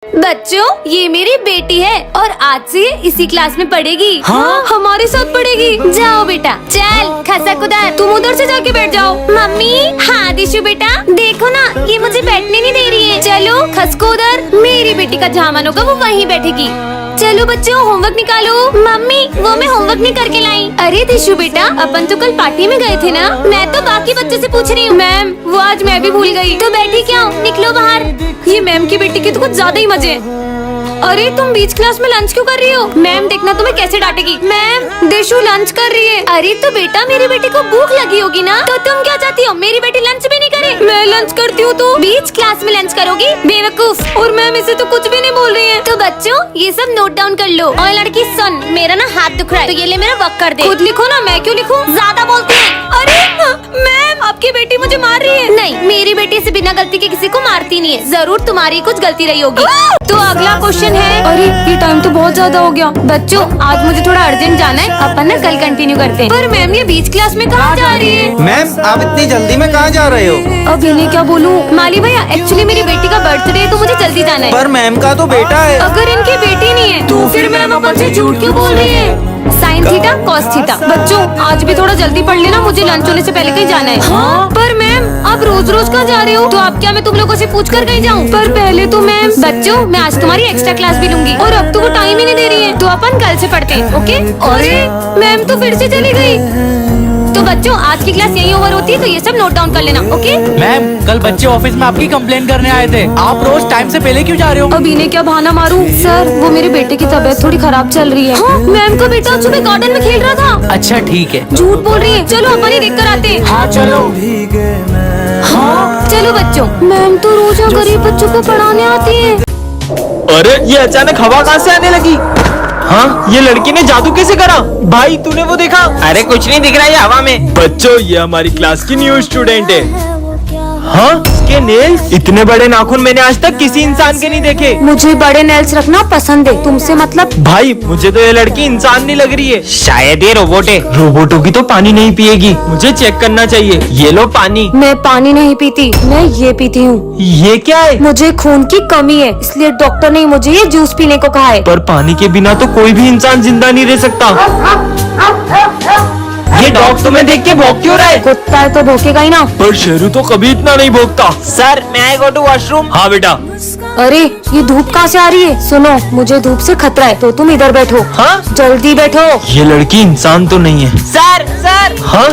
बच्चों, ये मेरी बेटी है और आज से ये इसी क्लास में पढ़ेगी। हाँ, हमारे साथ पढ़ेगी। जाओ बेटा, चल खसक उधर, तुम उधर से जाके बैठ जाओ। मम्मी। हाँ दिशु बेटा, देखो ना ये मुझे बैठने नहीं दे रही है। चलो खसको उधर, मेरी बेटी का जहाँ मन होगा वो वहीं बैठेगी। चलो बच्चों होमवर्क निकालो। मम्मी वो मैं होमवर्क नहीं करके लाई। अरे दिशु बेटा, अपन तो कल पार्टी में गए थे ना। मैं तो बाकी बच्चों से पूछ रही हूँ। मैम वो आज मैं भी भूल गई। तो बैठी क्या हूँ, निकलो बाहर। ये मैम की बेटी के तो कुछ ज्यादा ही मजे। अरे तुम बीच क्लास में लंच क्यों कर रही हो? मैम देखना तुम्हें कैसे डांटेगी। मैम दिशु लंच कर रही है। अरे तो बेटा मेरी बेटी को भूख लगी होगी ना, तो तुम क्या चाहती हो मेरी बेटी लंच भी नहीं करे? मैं लंच करती हूँ तो बीच क्लास में लंच करोगी, बेवकूफ। और मैम इसे तो कुछ भी नहीं बोल रही है। तो बच्चों ये सब नोट डाउन कर लो। और लड़की सुन, मेरा ना हाथ दुख रहा है, तो ये ले मेरा वर्क कर दे। खुद लिखो ना, मैं क्यों लिखूं? ज्यादा बोलती है। अरे मैम आपकी बेटी मुझे मार रही है। नहीं, मेरी बेटी से बिना गलती के किसी को मारती नहीं है। जरूर तुम्हारी कुछ गलती रही होगी। तो अगला क्वेश्चन है। अरे ये टाइम तो बहुत ज्यादा हो गया। बच्चों आज मुझे थोड़ा अर्जेंट जाना है, अपन ना कल कंटिन्यू करते हैं। पर मैम ये बीच क्लास में कहाँ जा रही है? मैम आप इतनी जल्दी में कहाँ जा रहे हो? अब इन्हें क्या बोलूं? माली भैया एक्चुअली मेरी बेटी का बर्थडे है, तो मुझे जल्दी जाना है। पर मैम का तो बेटा है। अगर इनकी बेटी नहीं है तो फिर मैम अपन से झूठ क्यों बोल रही है? Sine theta cos theta. बच्चों आज भी थोड़ा जल्दी पढ़ लेना, मुझे लंच होने से पहले कहीं जाना है। हाँ? पर मैम आप रोज रोज कहाँ जा रहे हो? तो आप क्या मैं तुम लोगों से पूछ कर कहीं जाऊँ? पर पहले तो मैम। बच्चों मैं आज तुम्हारी एक्स्ट्रा क्लास भी लूंगी, और अब तो वो टाइम ही नहीं दे रही है, तो अपन कल से पढ़ते हैं। ओके? अरे मैम तो फिर से चली गई। तो बच्चों आज की क्लास यही ओवर होती है, तो ये सब नोट डाउन कर लेना। ओके? मैम कल बच्चे ऑफिस में आपकी कंप्लेंट करने आए थे, आप रोज टाइम से पहले क्यों जा रहे हो? अब इन्हें क्या बहाना मारूं? सर वो मेरे बेटे की तबीयत थोड़ी खराब चल रही है। हाँ, मैम का बेटा आज सुबह गार्डन में खेल रहा था। अच्छा ठीक है। झूठ बोल रही है। चलो अपन ही देख कर आते हैं। हाँ चलो। हाँ चलो बच्चों। मैम तो रोज यहाँ गरीब बच्चों को पढ़ाने आती है। अरे ये अचानक हवा कहाँ से आने लगी? हाँ ये लड़की ने जादू कैसे करा? भाई तूने वो देखा? अरे कुछ नहीं दिख रहा है हवा में। बच्चों ये हमारी क्लास की न्यू स्टूडेंट है। हाँ इसके नेल्स इतने बड़े नाखून मैंने आज तक किसी इंसान के नहीं देखे। मुझे बड़े नेल्स रखना पसंद है, तुमसे मतलब? भाई मुझे तो ये लड़की इंसान नहीं लग रही है, शायद ये रोबोट है। रोबोटों की तो पानी नहीं पिएगी, मुझे चेक करना चाहिए। ये लो पानी। मैं पानी नहीं पीती, मैं ये पीती हूँ। ये क्या है? मुझे खून की कमी है, इसलिए डॉक्टर ने मुझे ये जूस पीने को कहा है। पर पानी के बिना तो कोई भी इंसान जिंदा नहीं रह सकता। ये डॉग तुम्हें देख के भौंक क्यों रहा है? कुत्ता है तो भौंकेगा ही ना। पर शेरू तो कभी इतना नहीं भौंकता। सर मैं आई गो टू वॉशरूम। हाँ बेटा। अरे ये धूप कहाँ से आ रही है? सुनो मुझे धूप से खतरा है, तो तुम इधर बैठो। हाँ जल्दी बैठो। ये लड़की इंसान तो नहीं है। Sir sir. हाँ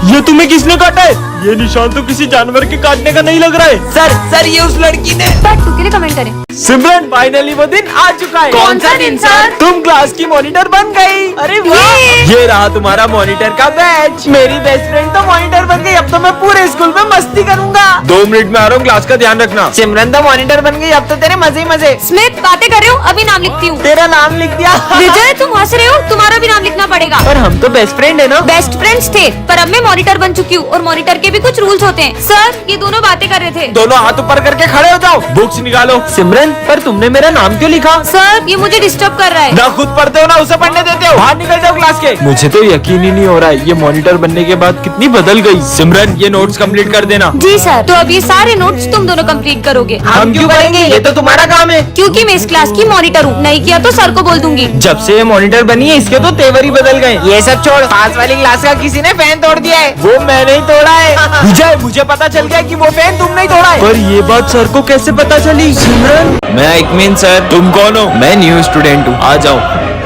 ये तुम्हें किसने काटा है? ये निशान तो किसी जानवर के काटने का नहीं लग रहा है। सर ये उस लड़की ने। बट तू के लिए कमेंट करें। सिमरन फाइनली वो दिन आ चुका है। कौन सा दिन सर? तुम क्लास की मॉनिटर बन गई। अरे वाह। ये रहा तुम्हारा मॉनिटर का बैच। मेरी बेस्ट फ्रेंड तो मॉनिटर बन गई, अब तो मैं पूरे स्कूल में मस्ती करूंगा। 2 मिनट में आ रहा हूँ, क्लास का ध्यान रखना। सिमरन तो मॉनिटर बन गई, अब तो तेरे मजे ही मजे। स्मिथ बातें कर रहे हो? अभी नाम लिखती हूँ। तेरा नाम लिख दिया। विजय तुम हंस रहे हो, तुम्हारा भी नाम लिखना पड़ेगा। पर हम तो बेस्ट फ्रेंड है ना। बेस्ट फ्रेंड्स थे, पर अब मैं मॉनिटर बन चुकी हूँ, और मॉनिटर के भी कुछ रूल्स होते हैं। सर ये दोनों बातें कर रहे थे। दोनों हाथ ऊपर करके खड़े हो जाओ, बुक्स निकालो। सिमरन पर तुमने मेरा नाम क्यों लिखा? सर ये मुझे डिस्टर्ब कर रहा है। ना खुद पढ़ते हो ना उसे पढ़ने देते हो। बाहर निकल जाओ क्लास के। मुझे तो यकीन ही नहीं हो रहा है, ये मॉनिटर बनने के बाद कितनी बदल गई। सिमरन ये नोट्स कंप्लीट कर देना। जी सर। तो अब ये सारे नोट्स तुम दोनों कंप्लीट करोगे। हम क्यों करेंगे? ये तो तुम्हारा काम है। क्योंकि मैं इस क्लास की मॉनिटर हूँ, नहीं किया तो सर को बोल दूंगी। जब से ये मॉनिटर बनी है इसके तो तेवर ही बदल गए। ये सब छोड़, पास वाली क्लास का किसी ने फैन तोड़ दिया है। वो मैंने ही तोड़ा है। विजय मुझे पता चल गया कि वो फैन तुमने ही तोड़ा है। पर ये बात सर को कैसे पता चली? सिमरन मैं इकमीन सर। तुम कौन हो? मैं न्यू स्टूडेंट हूँ, आ जाओ।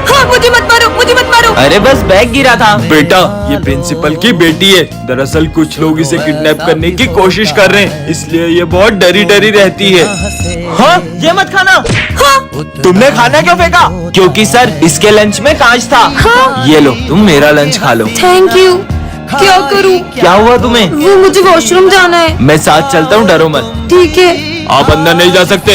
हाँ मुझे मत मारो, मुझे मत मारो। अरे बस बैग गिरा था। बेटा ये प्रिंसिपल की बेटी है, दरअसल कुछ लोग इसे किडनैप करने की कोशिश कर रहे हैं, इसलिए ये बहुत डरी डरी रहती है। हाँ ये मत खाना। हाँ तुमने खाना क्यों फेंका? क्योंकि सर इसके लंच में कांच था। हाँ? ये लो तुम मेरा लंच खा लो। Thank you. क्या करूँ? क्या हुआ तुम्हें? वो मुझे वॉशरूम जाना है। मैं साथ चलता हूँ, डरो मत। ठीक है। आप अंदर नहीं जा सकते,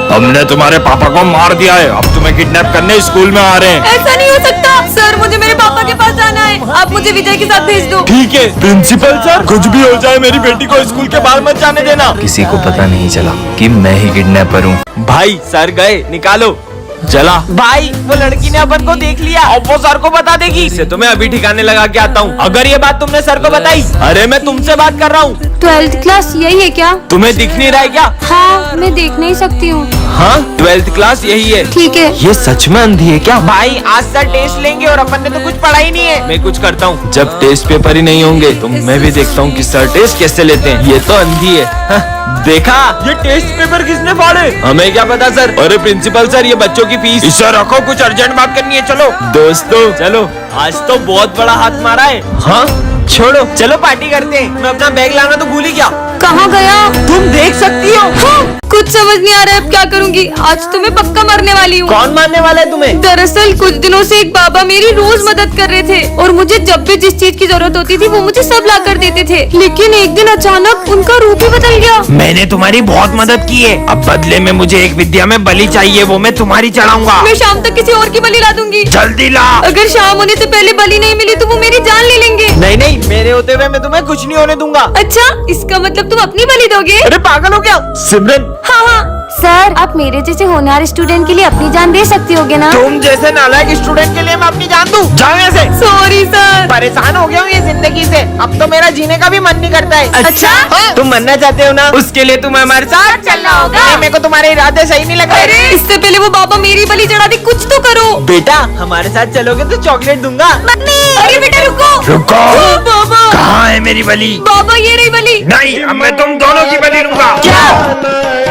हमने तुम्हारे पापा को मार दिया है, अब तुम्हें किडनैप करने स्कूल में आ रहे हैं। ऐसा नहीं हो सकता सर, मुझे मेरे पापा के पास जाना है, आप मुझे विजय के साथ भेज दो। ठीक है प्रिंसिपल सर, कुछ भी हो जाए मेरी बेटी को स्कूल के बाहर मत जाने देना। किसी को पता नहीं चला कि मैं ही किडनैपर हूँ। भाई सर गए, निकालो। चला भाई, वो लड़की ने अपन को देख लिया, अब वो सर को बता देगी। इसे तो मैं अभी ठिकाने लगा के आता हूँ। अगर ये बात तुमने सर को बताई, अरे मैं तुमसे बात कर रहा हूँ। 12th क्लास यही है क्या? तुम्हें दिख नहीं रहा है क्या? हाँ मैं देख नहीं सकती हूँ। हाँ 12th क्लास यही है। ठीक है। ये सच में अंधी है क्या? भाई आज सर टेस्ट लेंगे और अपन ने तो कुछ पढ़ा ही नहीं है। मैं कुछ करता हूँ, जब टेस्ट पेपर ही नहीं होंगे तो मैं भी देखता हूँ कि सर टेस्ट कैसे लेते हैं। ये तो अंधी है। देखा, ये टेस्ट पेपर किसने फाड़े? हमें क्या पता सर। अरे प्रिंसिपल सर, ये बच्चों की फीस। इसे रखो, कुछ अर्जेंट बात करनी है। चलो दोस्तों, चलो, आज तो बहुत बड़ा हाथ मारा है। हाँ छोड़ो, चलो पार्टी करते हैं। मैं अपना बैग लाना तो भूल ही गया। कहाँ गया? तुम देख सकती हो। हाँ, कुछ समझ नहीं आ रहा है अब क्या करूँगी। आज तो मैं पक्का मरने वाली हूँ। कौन मारने वाला है तुम्हें? दरअसल कुछ दिनों से एक बाबा मेरी रोज मदद कर रहे थे और मुझे जब भी जिस चीज की जरूरत होती थी वो मुझे सब ला कर देते थे। लेकिन एक दिन अचानक उनका रूप ही बदल गया। मैंने तुम्हारी बहुत मदद की है। अब बदले में मुझे एक विद्या में बलि चाहिए, वो मैं तुम्हारी चढ़ाऊंगा। मैं शाम तक किसी और की बलि ला दूंगी। जल्दी ला। अगर शाम होने से पहले बलि नहीं मिली तो वो मेरी जान ले लेंगे। नहीं नहीं, मेरे होते हुए मैं तुम्हें कुछ नहीं होने दूंगा। अच्छा, इसका मतलब तुम अपनी बलि दोगे? अरे पागल हो क्या सिमरन? हाँ, सर आप मेरे जैसे होनहार स्टूडेंट के लिए अपनी जान दे सकती होगे ना? तुम जैसे नालायक स्टूडेंट के लिए मैं अपनी जान दूं? जाओ यहाँ से। Sorry sir. परेशान हो गया हूँ ये जिंदगी से। अब तो मेरा जीने का भी मन नहीं करता है। अच्छा? हाँ? तुम मरना चाहते हो ना? उसके लिए तुम्हें हमारे साथ चलना होगा। नहीं, मेरे को तुम्हारे इरादे सही नहीं लग रहे। अरे इससे पहले वो बाबा मेरी बलि चढ़ा दे, कुछ तो करो। बेटा हमारे साथ चलोगे तो चॉकलेट दूंगा। मम्मी, अरे बेटा रुको। रुको। ओ, बाबा। कहाँ है मेरी बलि? बाबा ये रही बलि। नहीं, अब मैं तुम दोनों की बलि लूंगा। क्या?